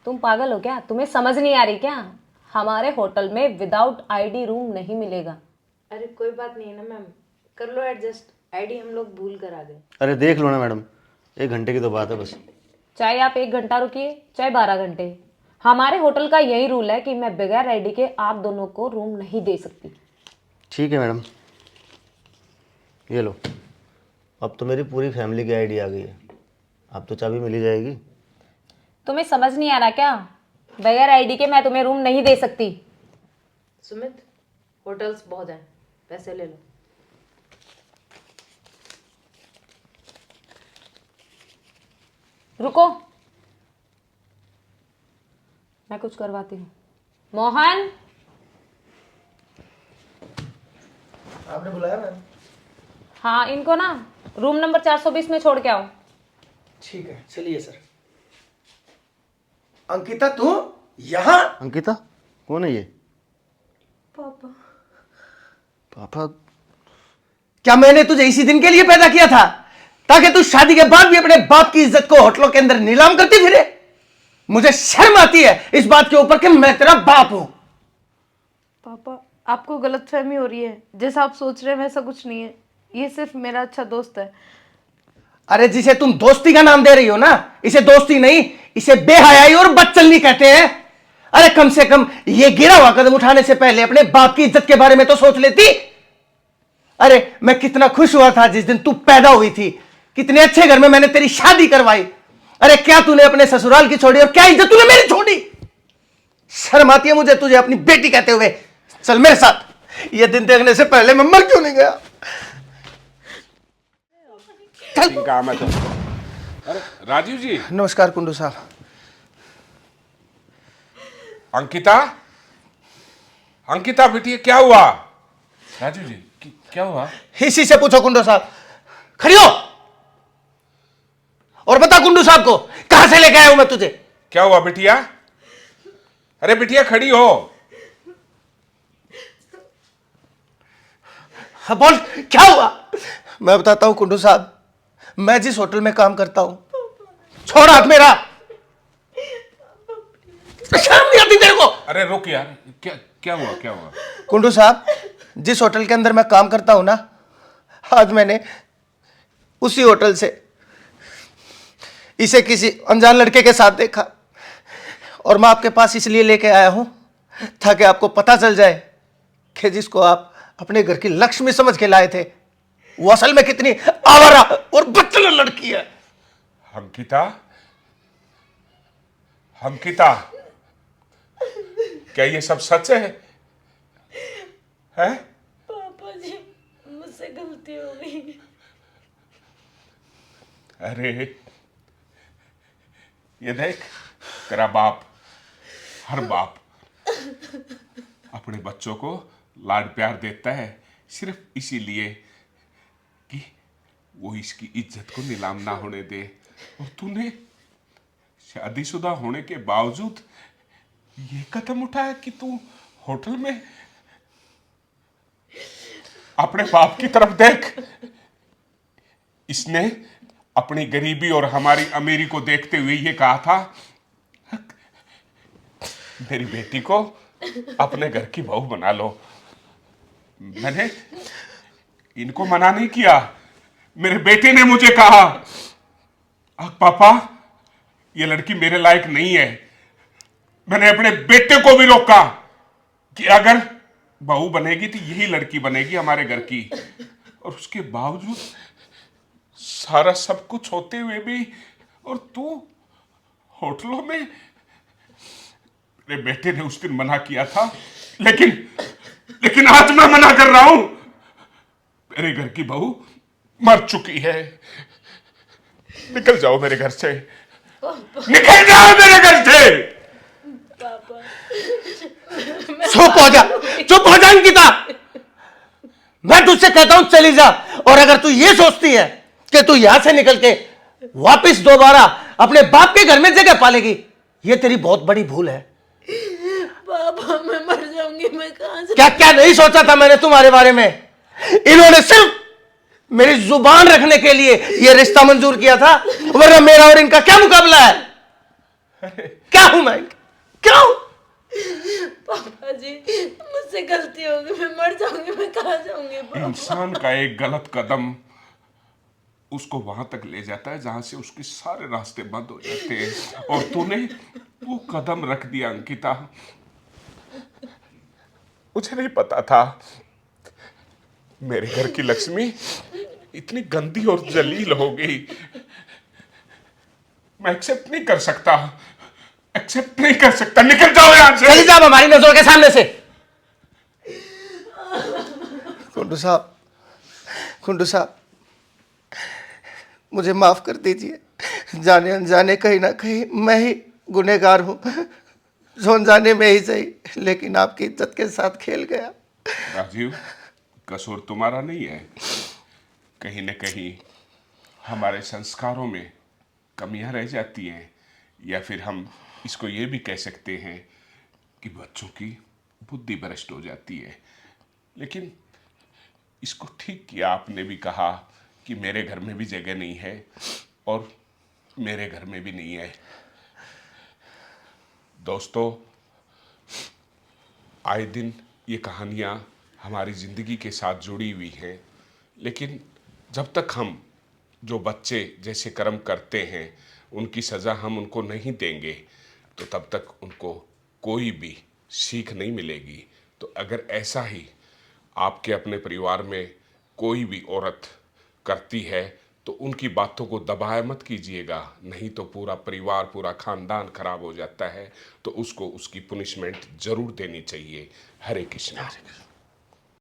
तुम पागल हो क्या? तुम्हें समझ नहीं आ रही क्या? हमारे होटल में विदाउट आईडी रूम नहीं मिलेगा। अरे कोई बात नहीं है ना मैम, कर लो एडजस्ट। आईडी हम लोग भूल कर आ गए। अरे देख लो ना मैडम, 1 घंटे की तो बात है बस। चाहे आप 1 घंटा रुकिए चाहे 12 घंटे, हमारे होटल का यही रूल है कि मैं बगैर आईडी के आप दोनों को रूम नहीं दे सकती। ठीक है मैडम, ये लो। अब तो मेरी पूरी फैमिली की आईडी आ गई है, अब तो चाबी मिल ही जाएगी। तुम्हें समझ नहीं आ रहा क्या? बगैर आईडी के मैं तुम्हें रूम नहीं दे सकती। सुमित, होटल्स बहुत हैं, पैसे ले लो। रुको, मैं कुछ करवाती हूँ। मोहन, आपने बुलाया मैम? हाँ इनको ना रूम नंबर 420 में छोड़ के आओ। ठीक है, चलिए सर। अंकिता तू यहाँ? अंकिता कौन है ये? पापा। पापा? क्या मैंने तुझे इसी दिन के लिए पैदा किया था ताकि तू शादी के बाद भी अपने बाप की इज्जत को होटलों के अंदर नीलाम करती फिरे? मुझे शर्म आती है इस बात के ऊपर कि मैं तेरा बाप हूं। पापा, आपको गलतफहमी हो रही है। जैसा आप सोच रहे हैं वैसा कुछ नहीं है। ये सिर्फ मेरा अच्छा दोस्त है। अरे जिसे तुम दोस्ती का नाम दे रही हो ना, इसे दोस्ती नहीं, इसे बेहयाई और बदचलनी कहते हैं। अरे कम से कम ये गिरा हुआ कदम उठाने से पहले अपने बाप की इज्जत के बारे में तो सोच लेती। अरे मैं कितना खुश हुआ था जिस दिन तू पैदा हुई थी। कितने अच्छे घर में मैंने तेरी शादी करवाई। अरे क्या तूने अपने ससुराल की छोड़ी और क्या इज्जत तूने मेरी छोड़ी। शर्म आती है मुझे तुझे अपनी बेटी कहते हुए। चल मेरे साथ, ये दिन देखने से पहले मैं मर क्यों नहीं गया। चल। काम है तो। अरे राजीव जी। नमस्कार कुंडू साहब। अंकिता, अंकिता बेटी क्या हुआ? राजीव जी क्या हुआ? इसी से पूछो कुंडू साहब। खड़ी हो और बता कुंडू साहब को कहां से लेके आया हूं मैं तुझे। क्या हुआ बिटिया? अरे बिटिया खड़ी हो। हाँ बोल, क्या हुआ? मैं बताता हूं कुंडू साहब, मैं जिस होटल में काम करता हूं, छोड़ हाथ मेरा। शर्म नहीं आती तेरे को? अरे रुक यार, क्या क्या हुआ, क्या हुआ? कुंडू साहब, जिस होटल के अंदर मैं काम करता हूं ना, आज मैंने उसी होटल से इसे किसी अनजान लड़के के साथ देखा और मैं आपके पास इसलिए लेके आया हूं ताकि आपको पता चल जाए कि जिसको आप अपने घर की लक्ष्मी समझ के लाए थे वो असल में कितनी आवारा और बदतमीज लड़की है। अंकिता, अंकिता, क्या ये सब सच है? हैं? पापा जी, मुझसे गलती हो गई। अरे ये देख, तेरा बाप, हर बाप अपने बच्चों को लाड प्यार देता है सिर्फ इसीलिए कि वो इसकी इज्जत को नीलाम ना होने दे। और तूने शादीशुदा होने के बावजूद ये कदम उठाया कि तू होटल में अपने बाप की तरफ देख। इसने अपनी गरीबी और हमारी अमीरी को देखते हुए ये कहा था, मेरी बेटी को अपने घर की बहू बना लो। मैंने इनको मना नहीं किया, मेरे बेटे ने मुझे कहा, पापा ये लड़की मेरे लायक नहीं है। मैंने अपने बेटे को भी रोका कि अगर बहू बनेगी तो यही लड़की बनेगी हमारे घर की। और उसके बावजूद सारा सब कुछ होते हुए भी और तू होटलों में। मेरे बेटे ने उस दिन मना किया था, लेकिन आज मैं मना कर रहा हूं। मेरे घर की बहू मर चुकी है। निकल जाओ मेरे घर से, निकल जाओ मेरे घर से। चुप हो जा अंकिता। मैं तुझसे कहता हूं चली जा। और अगर तू ये सोचती है कि तू यहां से निकल के वापिस दोबारा अपने बाप के घर में जगह पालेगी, ये तेरी बहुत बड़ी भूल है। पापा मैं मर जाऊंगी, मैं कहां से। क्या क्या नहीं सोचा था मैंने तुम्हारे बारे में। इन्होंने सिर्फ मेरी जुबान रखने के लिए ये रिश्ता मंजूर किया था, वरना मेरा और इनका क्या मुकाबला है। क्या हूं मैं? क्या हूं? पापा जी मुझसे गलती होगी, मैं मर जाऊंगी, मैं कहाँ जाऊंगी पापा? इंसान का एक गलत कदम उसको वहां तक ले जाता है जहां से उसके सारे रास्ते बंद हो जाते हैं, और तूने वो कदम रख दिया अंकिता। मुझे नहीं पता था मेरे घर की लक्ष्मी इतनी गंदी और जलील हो गई। मैं एक्सेप्ट नहीं कर सकता, एक्सेप्ट नहीं कर सकता। निकल जाओ यहां से। चली जाओ हमारी नजरों के सामने से। कुंडू साहब, मुझे माफ कर दीजिए। जाने अनजाने कहीं ना कहीं मैं ही गुनहगार हूं, जो अनजाने में ही सही, लेकिन आपकी इज्जत के साथ खेल गया। राजीव, कसूर तुम्हारा नहीं है। कहीं न कहीं हमारे संस्कारों में कमियां रह जाती हैं, या फिर हम इसको ये भी कह सकते हैं कि बच्चों की बुद्धि भ्रष्ट हो जाती है। लेकिन इसको ठीक किया आपने भी कहा कि मेरे घर में भी जगह नहीं है और मेरे घर में भी नहीं है। दोस्तों, आए दिन ये कहानियाँ हमारी ज़िंदगी के साथ जुड़ी हुई हैं, लेकिन जब तक हम जो बच्चे जैसे कर्म करते हैं उनकी सज़ा हम उनको नहीं देंगे, तो तब तक उनको कोई भी सीख नहीं मिलेगी। तो अगर ऐसा ही आपके अपने परिवार में कोई भी औरत करती है तो उनकी बातों को दबाए मत कीजिएगा, नहीं तो पूरा परिवार, पूरा खानदान खराब हो जाता है। तो उसको उसकी पुनिशमेंट जरूर देनी चाहिए। हरे कृष्णा।